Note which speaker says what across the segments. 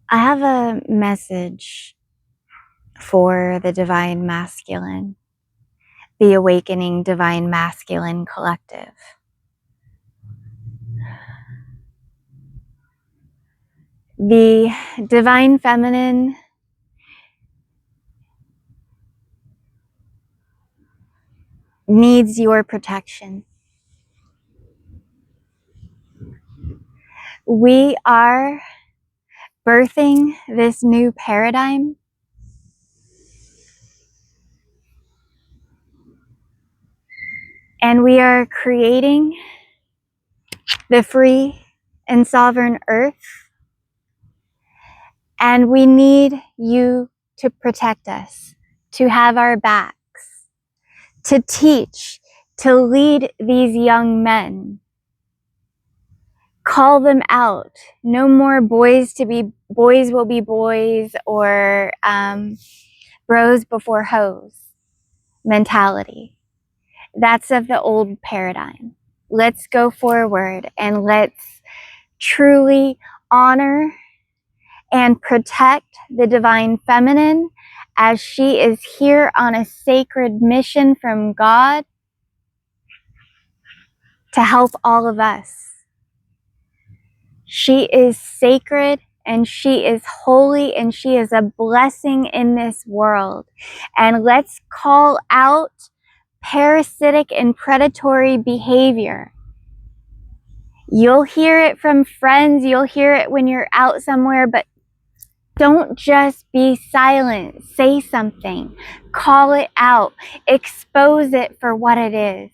Speaker 1: I have a message for the Divine Masculine, the Awakening Divine Masculine Collective. The Divine Feminine needs your protection. We are birthing this new paradigm, and we are creating the free and sovereign earth, and we need you to protect us, to have our backs, to teach, to lead these young men. Call them out. No more boys will be boys, or bros before hoes mentality. That's of the old paradigm. Let's go forward and let's truly honor and protect the Divine Feminine as she is here on a sacred mission from God to help all of us. She is sacred and she is holy and she is a blessing in this world. And let's call out parasitic and predatory behavior. You'll hear it from friends, you'll hear it when you're out somewhere, but don't just be silent. Say something. Call it out. Expose it for what it is,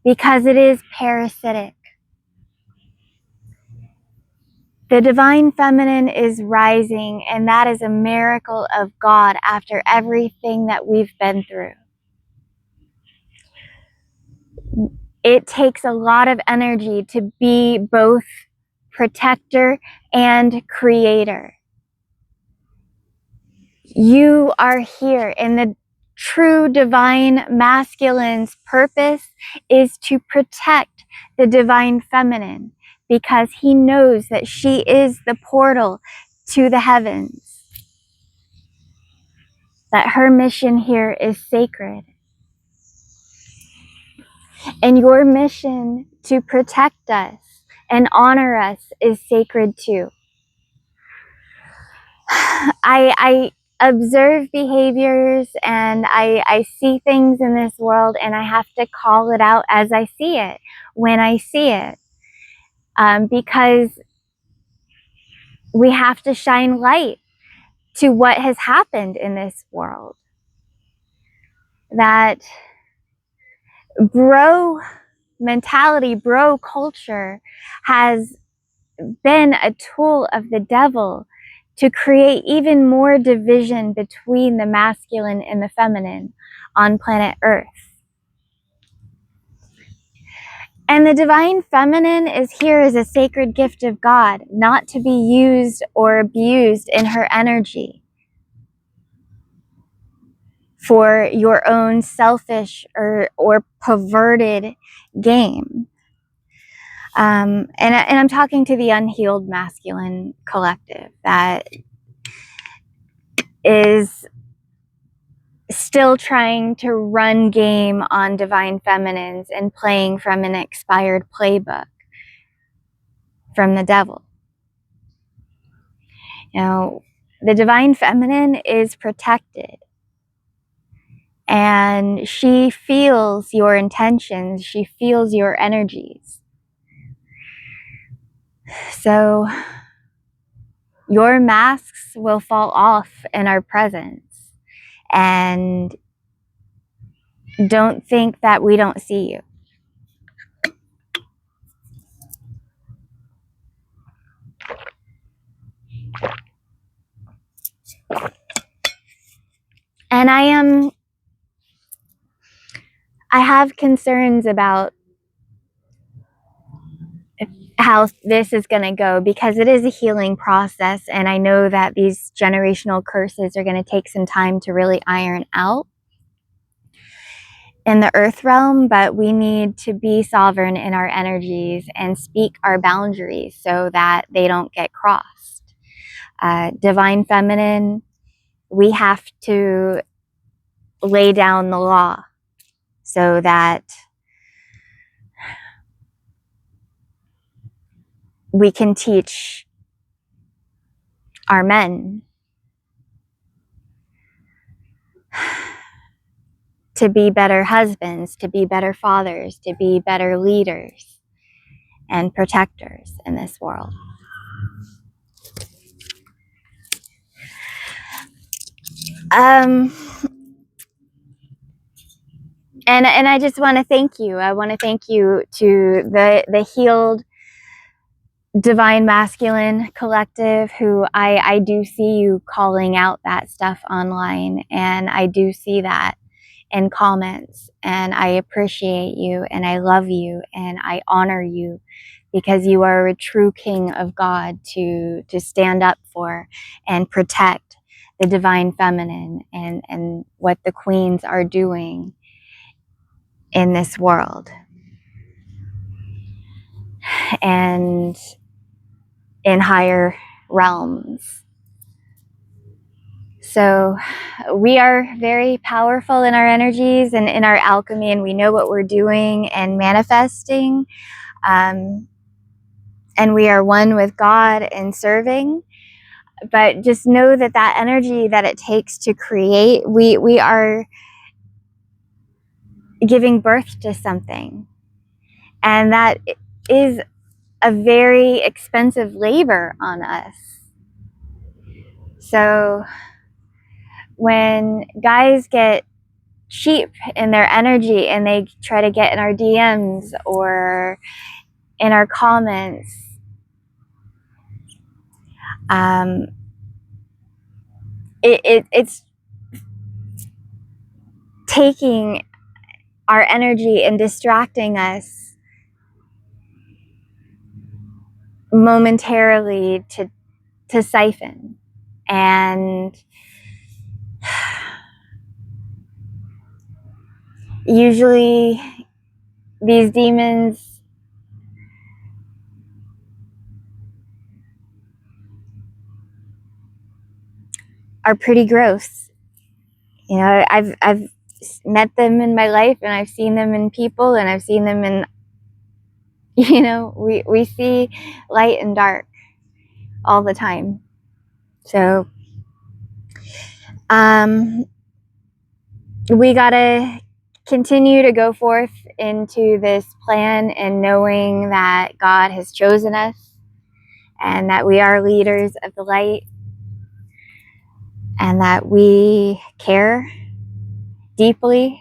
Speaker 1: because it is parasitic. The Divine Feminine is rising, and that is a miracle of God after everything that we've been through. It takes a lot of energy to be both protector and creator. You are here, and the true Divine Masculine's purpose is to protect the Divine Feminine, because he knows that she is the portal to the heavens, that her mission here is sacred. And your mission to protect us and honor us is sacred too. I observe behaviors and I see things in this world, and I have to call it out as I see it, when I see it. Because we have to shine light to what has happened in this world. That bro mentality, bro culture has been a tool of the devil to create even more division between the masculine and the feminine on planet Earth. And the Divine Feminine is here as a sacred gift of God, not to be used or abused in her energy for your own selfish or perverted game. And I'm talking to the unhealed masculine collective that is still trying to run game on Divine Feminines and playing from an expired playbook from the devil. You know, the Divine Feminine is protected, and she feels your intentions, she feels your energies. So your masks will fall off in our presence, and don't think that we don't see you. And I have concerns about how this is going to go, because it is a healing process, and I know that these generational curses are going to take some time to really iron out in the earth realm, but we need to be sovereign in our energies and speak our boundaries so that they don't get crossed. Divine Feminine, we have to lay down the law so that we can teach our men to be better husbands, to be better fathers, to be better leaders and protectors in this world. And I just want to thank you. I want to thank you to the Healed Divine Masculine Collective, who I do see you calling out that stuff online, and I do see that in comments, and I appreciate you, and I love you, and I honor you, because you are a true king of God to stand up for and protect the Divine Feminine and what the queens are doing in this world and in higher realms. So we are very powerful in our energies and in our alchemy, and we know what we're doing and manifesting. And we are one with God and serving. But just know that that energy that it takes to create, we are giving birth to something. And that is a very expensive labor on us. So when guys get cheap in their energy and they try to get in our DMs or in our comments, it's taking our energy and distracting us momentarily to siphon. And usually these demons are pretty gross. You know, I've met them in my life, and I've seen them in people, and I've seen them in, you know, we see light and dark all the time. So we gotta continue to go forth into this plan, and knowing that God has chosen us and that we are leaders of the light, and that we care deeply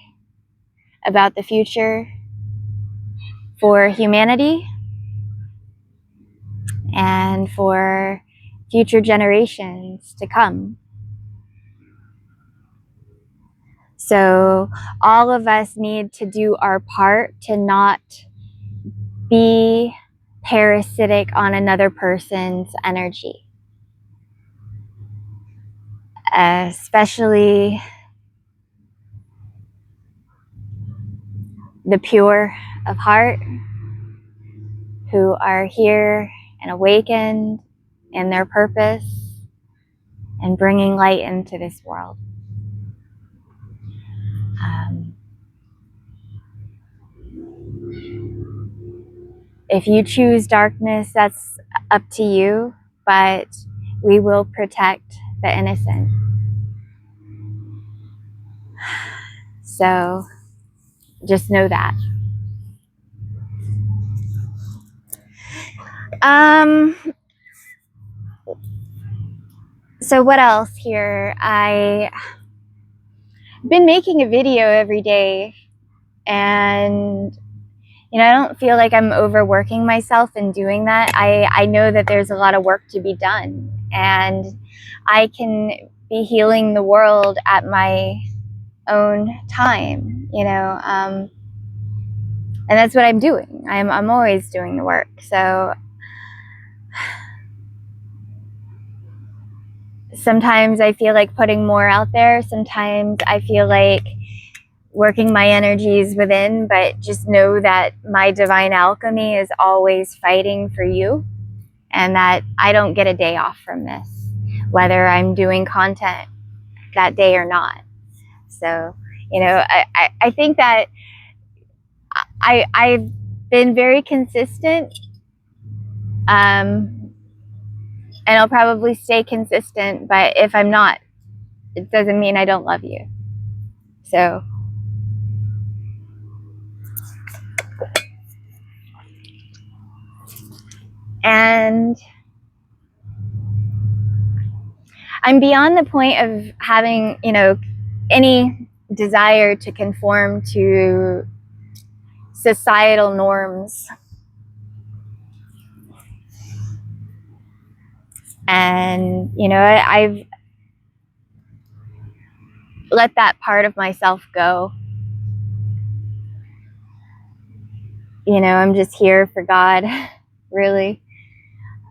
Speaker 1: about the future for humanity and for future generations to come. So all of us need to do our part to not be parasitic on another person's energy, especially the pure of heart, who are here and awakened in their purpose and bringing light into this world. If you choose darkness, that's up to you, but we will protect the innocent. So just know that. So what else here? I've been making a video every day, and you know, I don't feel like I'm overworking myself in doing that. I know that there's a lot of work to be done, and I can be healing the world at my own time, you know, and that's what I'm doing. I'm always doing the work. So sometimes I feel like putting more out there. Sometimes I feel like working my energies within, but just know that my divine alchemy is always fighting for you, and that I don't get a day off from this. whether I'm doing content that day or not. So, you know, I think that I've been very consistent, and I'll probably stay consistent, but if I'm not, it doesn't mean I don't love you. So, and I'm beyond the point of having, you know, any desire to conform to societal norms. And, you know, I've let that part of myself go. You know, I'm just here for God, really.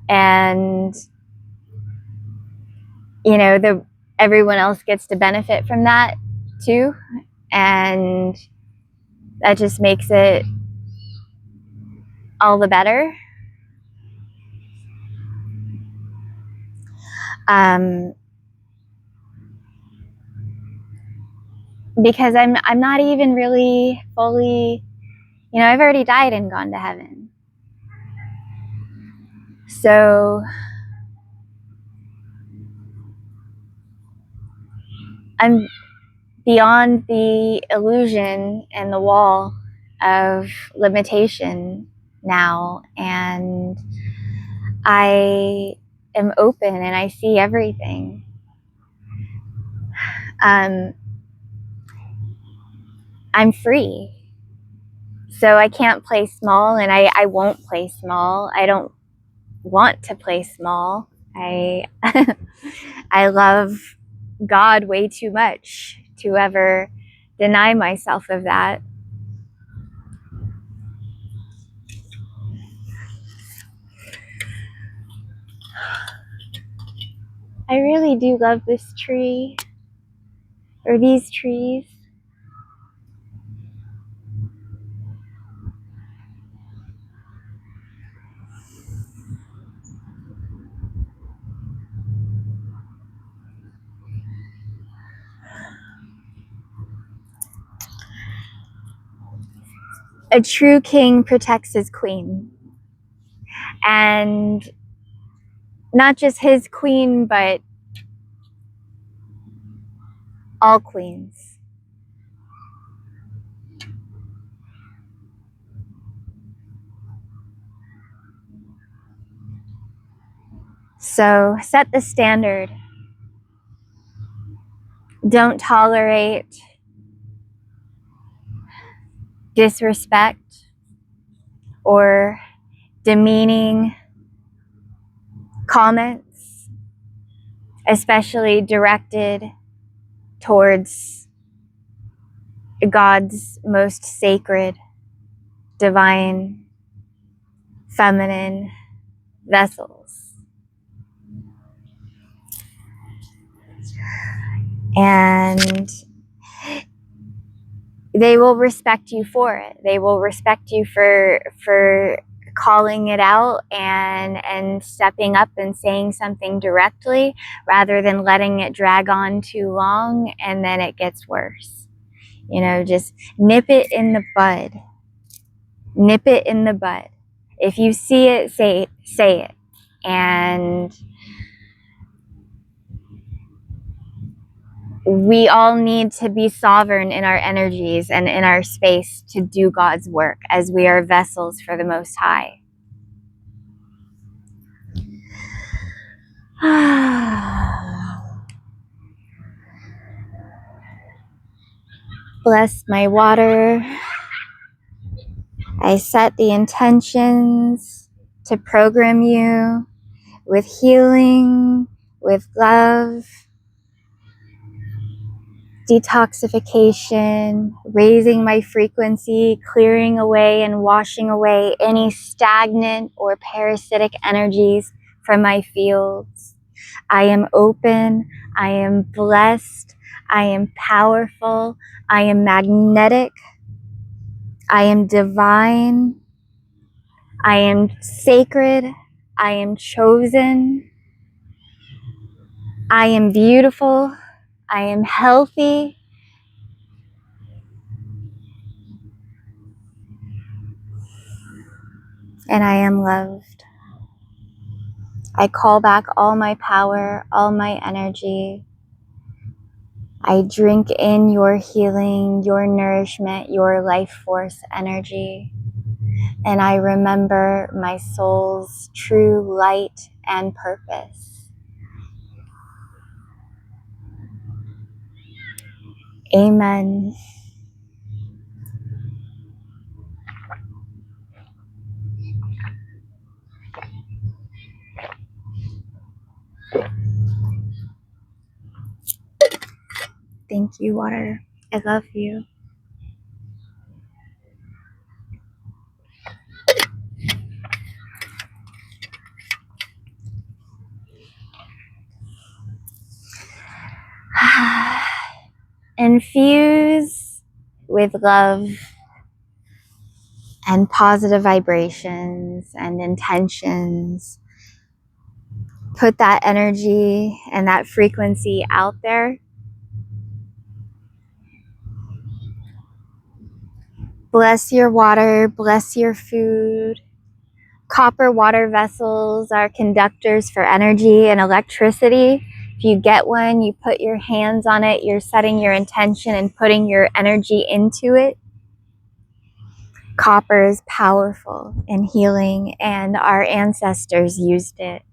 Speaker 1: And, you know, everyone else gets to benefit from that too. And that just makes it all the better. Because I'm not even really fully, you know, I've already died and gone to heaven. So I'm beyond the illusion and the wall of limitation now, and I am open and I see everything. I'm free. So I can't play small, and I won't play small. I don't want to play small. I I love God way too much to ever deny myself of that. I really do love this tree, or these trees. A true king protects his queen. And not just his queen, but all queens. So set the standard. Don't tolerate disrespect or demeaning comments, especially directed towards God's most sacred, divine, feminine vessels. And they will respect you for it. They will respect you for calling it out and stepping up and saying something directly, rather than letting it drag on too long and then it gets worse. You know, just nip it in the bud. Nip it in the bud. If you see it, say it. And we all need to be sovereign in our energies and in our space to do God's work, as we are vessels for the Most High. Bless my water. I set the intentions to program you with healing, with love, detoxification, raising my frequency, clearing away and washing away any stagnant or parasitic energies from my fields. I am open, I am blessed, I am powerful, I am magnetic, I am divine, I am sacred, I am chosen. I am beautiful. I am healthy. And I am loved. I call back all my power, all my energy. I drink in your healing, your nourishment, your life force energy. And I remember my soul's true light and purpose. Amen. Thank you, water. I love you. Infuse with love and positive vibrations and intentions. Put that energy and that frequency out there. Bless your water, bless your food. Copper water vessels are conductors for energy and electricity. If you get one, you put your hands on it, you're setting your intention and putting your energy into it. Copper is powerful in healing, and our ancestors used it.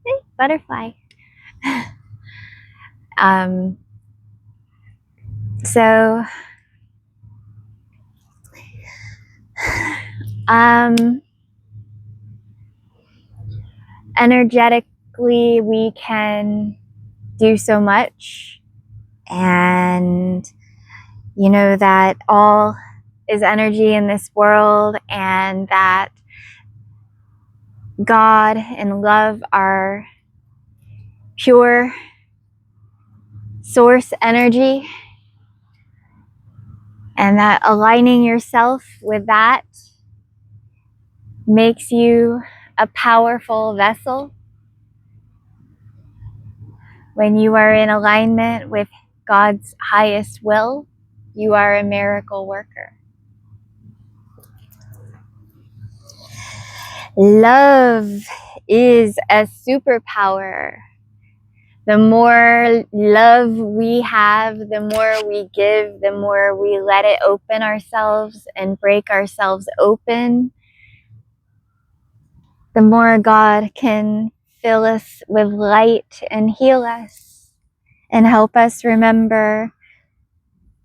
Speaker 1: Hey, butterfly. So, energetically, we can do so much, and you know that all is energy in this world, and that God and love are pure source energy, and that aligning yourself with that makes you a powerful vessel. When you are in alignment with God's highest will, you are a miracle worker. Love is a superpower. The more love we have, the more we give, the more we let it open ourselves and break ourselves open, the more God can fill us with light and heal us and help us remember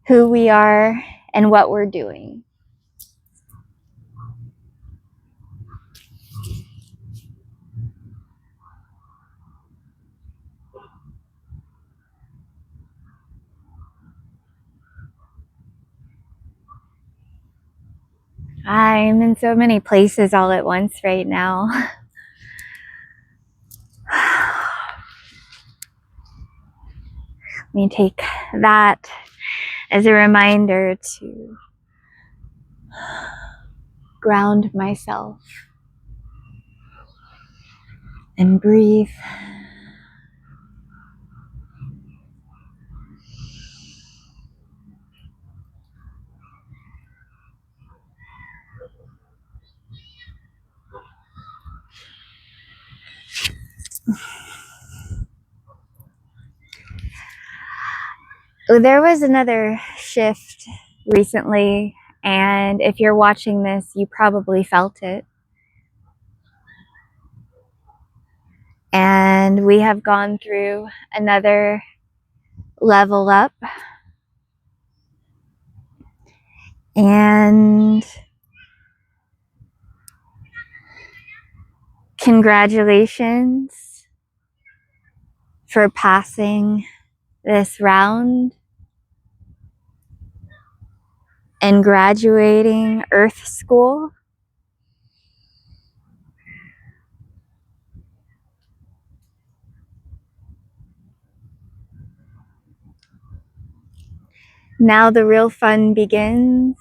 Speaker 1: who we are and what we're doing. I'm in so many places all at once right now. Let me take that as a reminder to ground myself and breathe. There was another shift recently, and if you're watching this, you probably felt it. And we have gone through another level up. And congratulations for passing this round and graduating Earth School. Now the real fun begins,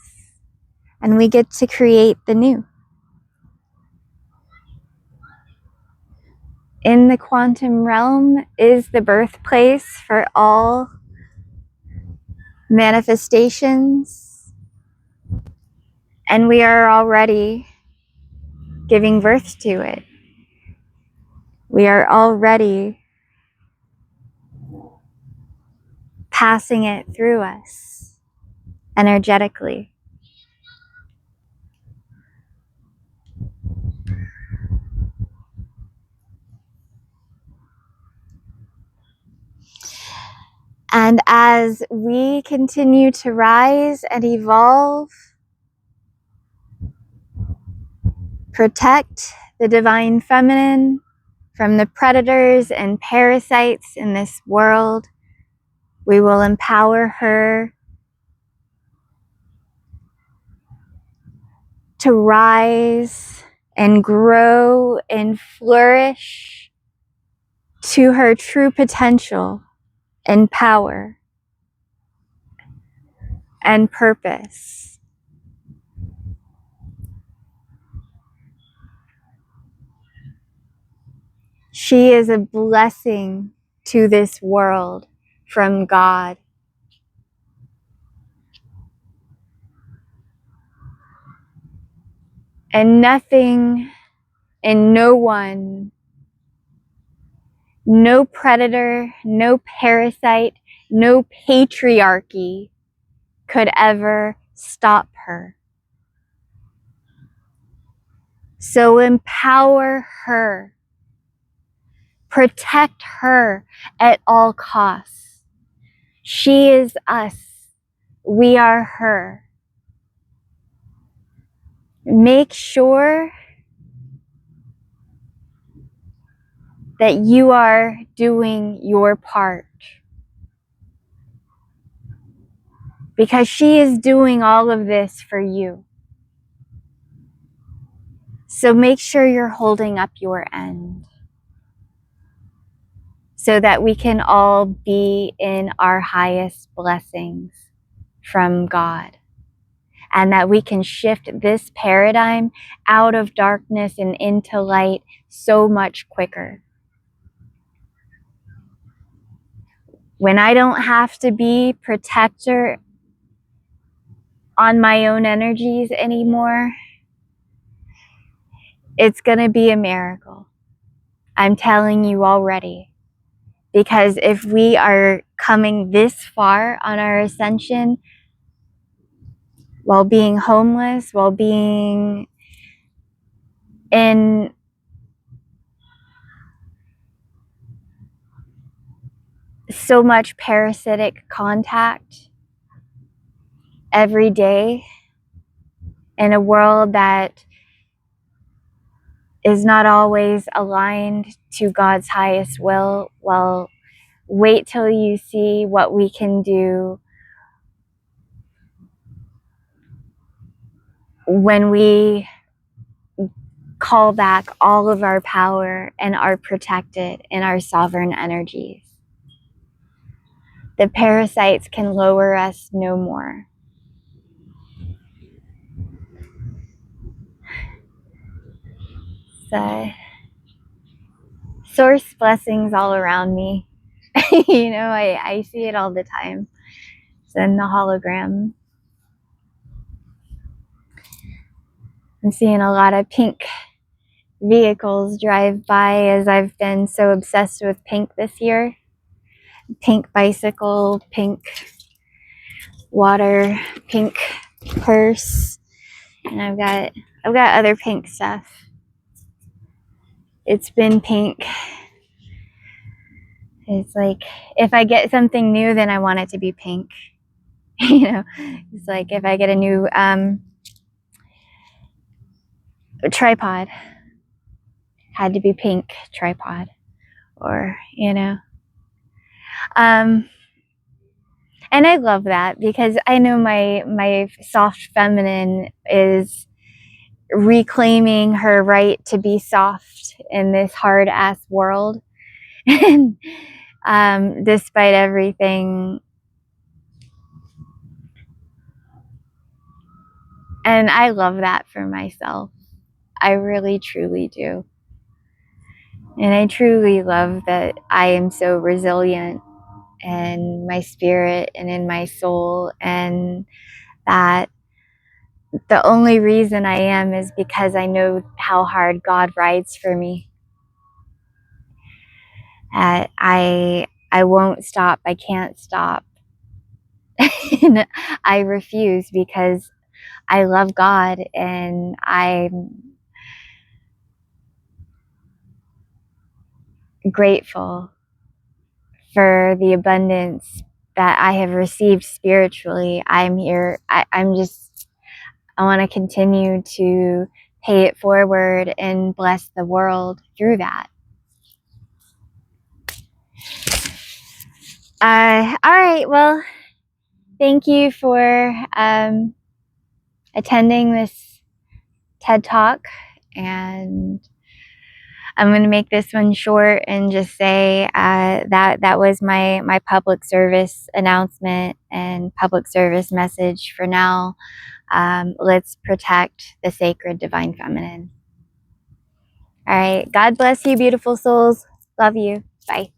Speaker 1: and we get to create the new. in the quantum realm is the birthplace for all manifestations, and we are already giving birth to it. We are already passing it through us energetically. And as we continue to rise and evolve, protect the divine feminine from the predators and parasites in this world, we will empower her to rise and grow and flourish to her true potential and power and purpose. She is a blessing to this world from God. And nothing and no one, no predator, no parasite, no patriarchy could ever stop her. So empower her. Protect her at all costs. She is us. We are her. Make sure that you are doing your part, because she is doing all of this for you. So make sure you're holding up your end so that we can all be in our highest blessings from God, and that we can shift this paradigm out of darkness and into light so much quicker. When I don't have to be protector on my own energies anymore, it's going to be a miracle. I'm telling you already. Because if we are coming this far on our ascension, while being homeless, while being in so much parasitic contact every day, in a world that is not always aligned to God's highest will, well, wait till you see what we can do when we call back all of our power and are protected in our sovereign energies. The parasites can lower us no more. So, source blessings all around me. You know, I see it all the time. It's in the hologram. I'm seeing a lot of pink vehicles drive by, as I've been so obsessed with pink this year. Pink bicycle, pink water, pink purse, and I've got other pink stuff. It's been pink. It's like, if I get something new, then I want it to be pink. You know, it's like if I get a new tripod, had to be pink tripod, or, you know. And I love that, because I know my soft feminine is reclaiming her right to be soft in this hard ass world. And despite everything, and I love that for myself. I really truly do. And I truly love that I am so resilient in my spirit and in my soul, and that the only reason I am is because I know how hard God rides for me. I won't stop. I can't stop. And I refuse because I love God, and I'm grateful for the abundance that I have received spiritually. I'm here. I want to continue to pay it forward and bless the world through that. All right. Well, thank you for attending this TED Talk, and I'm going to make this one short and just say that was my public service announcement and public service message for now. Let's protect the sacred divine feminine. All right. God bless you, beautiful souls. Love you. Bye.